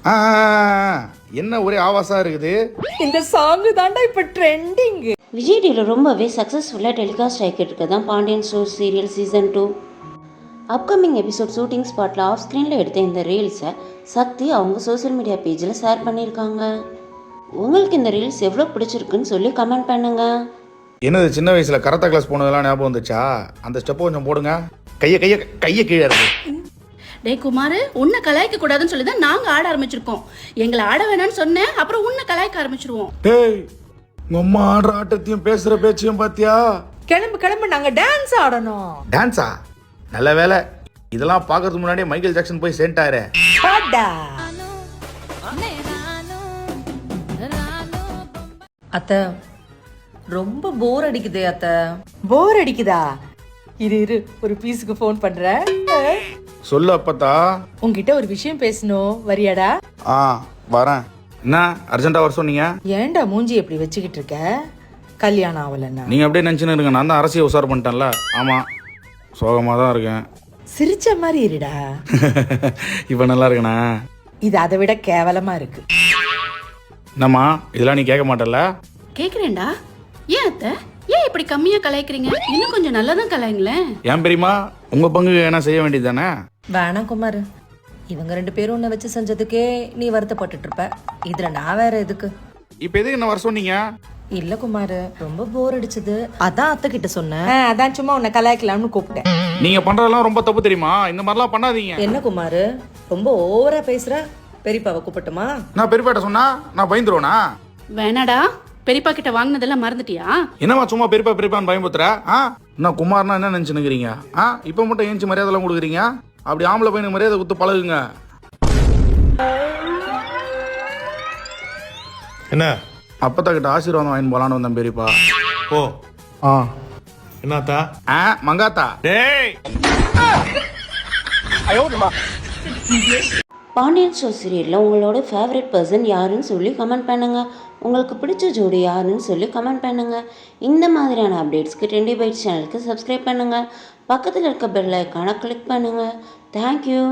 ஆ, என்ன ஒரே ஆவாசா இருக்குது. இந்த சாங் தாண்டா இப்ப ட்ரெண்டிங். விஜய் டிவியில் ரொம்பவே சக்ஸஸ்ஃபுல்லாக டெலிகாஸ்ட் ஆகிட்டு இருக்க தான் Pandian stores serial season 2. Upcoming episode shooting ஸ்பாட்டில் ஆஃப் ஸ்க்ரீனில் எடுத்த இந்த ரீல்ஸை சக்தி அவங்க சோஷியல் மீடியா பேஜில் ஷேர் பண்ணியிருக்காங்க. உங்களுக்கு இந்த ரீல்ஸ் எவ்வளோ பிடிச்சிருக்குன்னு சொல்லி கமெண்ட் பண்ணுங்க. என்னது சின்ன வயசுல கராத்தா கிளாஸ் போனதெல்லாம் ஞாபகம் வந்துச்சா? அந்த ஸ்டெப்பை கொஞ்சம் போடுங்க. கையை கீழே இருக்கு. டேய் குமார், உன்னை கலாய்க்க கூடாதுன்னு சொல்லி தான் நாங்க ஆட ஆரம்பிச்சிருக்கோம். எங்களை ஆட வேணாம்னு சொன்னேன், அப்புறம் உன்னை கலாய்க்க ஆரம்பிச்சிருவோம். டேய், உங்க அம்மா ஆடுற ஆட்டத்தையும் பேசுற பேச்சையும் பாத்தியா? கிளம்பு நாங்க டான்ஸ் ஆடணும். டான்ஸா? நல்ல வேலை, இதெல்லாம் பாக்குறதுக்கு முன்னாடியே மைக்கேல் ஜாக்சன் போய் சென்ட்டாரு. அத்தை ரொம்ப போர் அடிக்குதே அத்தை. போர் அடிக்குதா? இரு ஒரு பீஸுக்கு ஃபோன் பண்றேன். சொல்லு அப்பத்தா. உன்கிட்ட ஒரு விஷயம் பேசணும், வரியாடா? வரேன். என்ன அர்ஜென்ட்டா வர சொன்னீங்க? ஏன்டா மூஞ்சி எப்படி வச்சுக்கிட்டு இருக்க? கல்யாணம் ஆகலன்னா நீங்க அப்படியே நினைச்சுன்னு இருங்க. நான் தான் அரசியை உசார் பண்ணிட்டேன்ல. ஆமா, சோகமா தான் இருக்கேன். சிரிச்ச மாதிரி இருடா. இப்ப நல்லா இருக்கணா? இது அதை விட கேவலமா இருக்கு. என்னம்மா, இதெல்லாம் நீ கேட்க மாட்டல? கேக்குறேன்டா. ஏன் அத்தை, ஏன் இப்படி கம்மியா கலாய்க்கிறீங்க? இன்னும் கொஞ்சம் நல்லா தான் கலாய்ங்களேன். ஏன் பெரியமா, உங்க பங்கு என்ன செய்ய வேண்டியது தானே? வேணாம் குமார், இவங்க 2 பேரும் உன்னை வச்சு செஞ்சதுக்கே நீ வருத்தப்பட்டுட்டு இருப்ப. இதுல நான் வேற எதுக்கு? இப்ப எதுக்கு என்ன வர சொன்னீங்க? இல்ல குமார், ரொம்ப போர் அடிச்சது, அதான் அத்தை கிட்ட சொன்னேன். அதான் சும்மா உன்னை கலாய்க்கலாம்னு கூப்பிட்டேன். நீங்க பண்றதெல்லாம் ரொம்ப தப்பு தெரியுமா? இந்த மாதிரிலாம் பண்ணாதீங்க. என்ன குமார், ரொம்ப ஓவரா பேசுற? பெரியப்பாவை கூப்பிட்டுமா? நான் பெரியப்பாட்ட சொன்னா நான் பயந்துருவேனா? வேணாடா, பெரியப்பா கிட்ட வாங்கினதெல்லாம் மறந்துட்டியா? என்னமா சும்மா பெரியப்பான்னு பயமுத்துற? நான் குமார்னா என்ன நினைச்சுனுக்கிறீங்க? இப்ப மட்டும் ஏஞ்சி மரியாதை எல்லாம் கொடுக்குறீங்க. அப்படி ஆம்பளை பையனுக்கு மரியாதை கொடுத்து பழகுங்க. என்ன அப்பத்தா கிட்ட ஆசீர்வாதம் வாங்கி போலான்னு வந்தேன் பெரியப்பா. ஓ ஆ என்னத்தா? மங்காத்தா. டேய், பாண்டியன் ஸ்டோர் சீரியலில் உங்களோட ஃபேவரட் பர்சன் யாருன்னு சொல்லி கமெண்ட் பண்ணுங்கள். உங்களுக்கு பிடிச்ச ஜோடி யாருன்னு சொல்லி கமெண்ட் பண்ணுங்கள். இந்த மாதிரியான அப்டேட்ஸ்க்கு ட்ரெண்டி பைட்ஸ் சேனலுக்கு சப்ஸ்கிரைப் பண்ணுங்கள். பக்கத்தில் இருக்க பெல் ஐக்கானை கிளிக் பண்ணுங்கள். தேங்க்யூ.